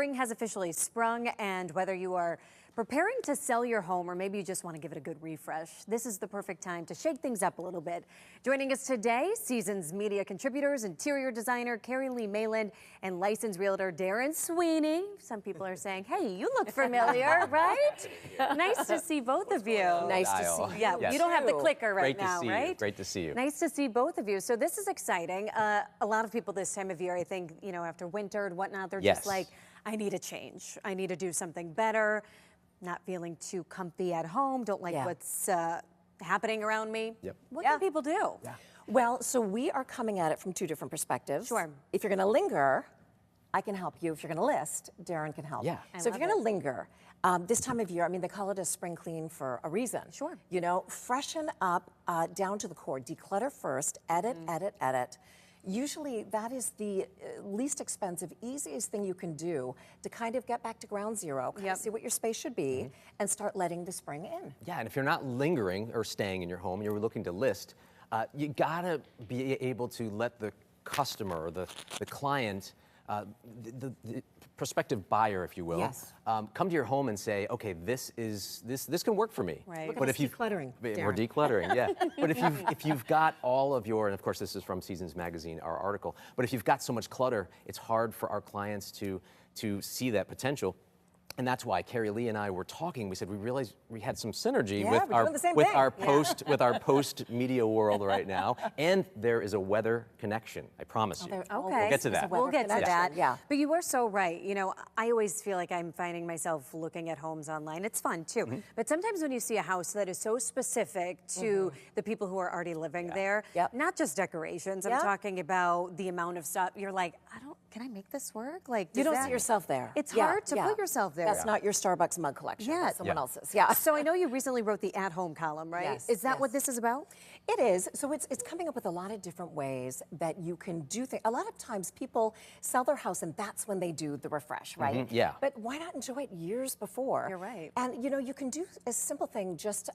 Spring has officially sprung, and whether you are preparing to sell your home or maybe you just want to give it a good refresh, this is the perfect time to shake things up a little bit. Joining us today, Seasons media contributors, interior designer Carrie Lee Mayland, and licensed realtor Darren Sweeney. Some people are saying, hey, you look familiar, right? Nice to see both of you. Nice to see you. Yeah, Yes. you don't have the clicker right Great to now, see right? you. Great to see you. Nice to see both of you. So this is exciting. A lot of people this time of year, I think, you know, after winter and whatnot, they're just like, I need a change. I need to do something better. Not feeling too comfy at home. Don't like what's happening around me. What can people do? Well, so we are coming at it from two different perspectives. Sure. If you're going to linger, I can help you. If you're going to list, Darren can help. Yeah. So if you're going to linger, this time of year, I mean, they call it a spring clean for a reason. Sure. You know, freshen up down to the core. Declutter first. Edit, edit, edit. Usually that is the least expensive, easiest thing you can do to kind of get back to ground zero, kind of see what your space should be, and start letting the spring in. Yeah, and if you're not lingering or staying in your home, you're looking to list, you gotta be able to let the customer or the client, the prospective buyer, if you will, come to your home and say, okay, this can work for me. Right. Look But at if us decluttering, we're decluttering, yeah. But if you've got all of your, and of course this is from Seasons Magazine, our article, but if you've got so much clutter, it's hard for our clients to see that potential. And that's why Carrie Lee and I were talking. We said we realized we had some synergy with our post media world right now, and there is a weather connection. I promise you. Okay, we'll get to that. We'll get to that. Yeah. But you were so right. You know, I always feel like I'm finding myself looking at homes online. It's fun too. But sometimes when you see a house that is so specific to the people who are already living there, not just decorations. I'm talking about the amount of stuff. You're like, can I make this work? Like, You don't see yourself there. It's hard to put yourself there. That's not your Starbucks mug collection. That's someone else's. Yeah. So I know you recently wrote the at-home column, right? Yes, Is that what this is about? It is. So it's coming up with a lot of different ways that you can do things. A lot of times people sell their house and that's when they do the refresh, right? Yeah. But why not enjoy it years before? You're right. And you know, you can do a simple thing, just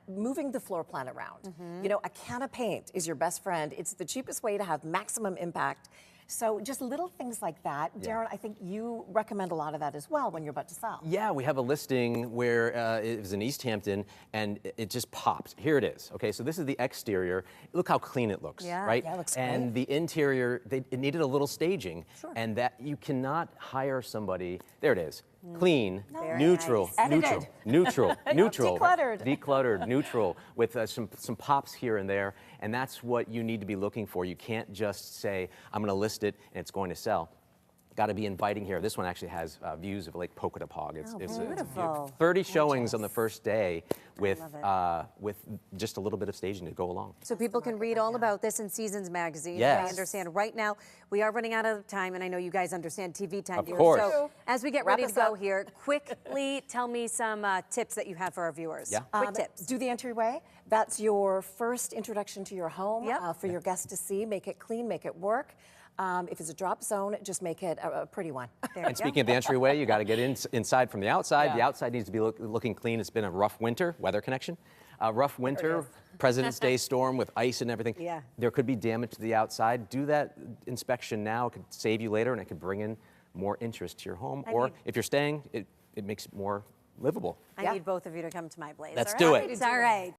moving the floor plan around. You know, a can of paint is your best friend. It's the cheapest way to have maximum impact. So just little things like that. Darren, I think you recommend a lot of that as well when you're about to sell. Yeah, we have a listing where it was in East Hampton, and it just popped. Here it is. Okay, so this is the exterior. Look how clean it looks, right? Yeah, it looks and great. the interior, it needed a little staging, and that you cannot hire somebody. There it is. Clean, neutral, Edited. neutral, Decluttered. neutral, with some pops here and there, and that's what you need to be looking for. You can't just say, I'm going to list it and it's going to sell. Got to be inviting here. This one actually has views of Lake Pocatapog. It's beautiful. 30 showings on the first day with just a little bit of staging to go along. So people can read all about this in Seasons Magazine. Yes. I understand right now we are running out of time, and I know you guys understand TV time Of here. course. So as we get ready to go here, quickly tell me some tips that you have for our viewers. Yeah. Quick tips. Do the entryway. That's your first introduction to your home for your guests to see. Make it clean, make it work. If it's a drop zone, just make it a pretty one. And speaking of the entryway, you got to get inside from the outside. The outside needs to be looking clean. It's been a rough winter, weather connection. Rough winter, President's Day storm with ice and everything. Yeah. There could be damage to the outside. Do that inspection now. It could save you later, and it could bring in more interest to your home. Or if you're staying, it makes it more livable. I need both of you to come to my place. Let's all do right? it. All right.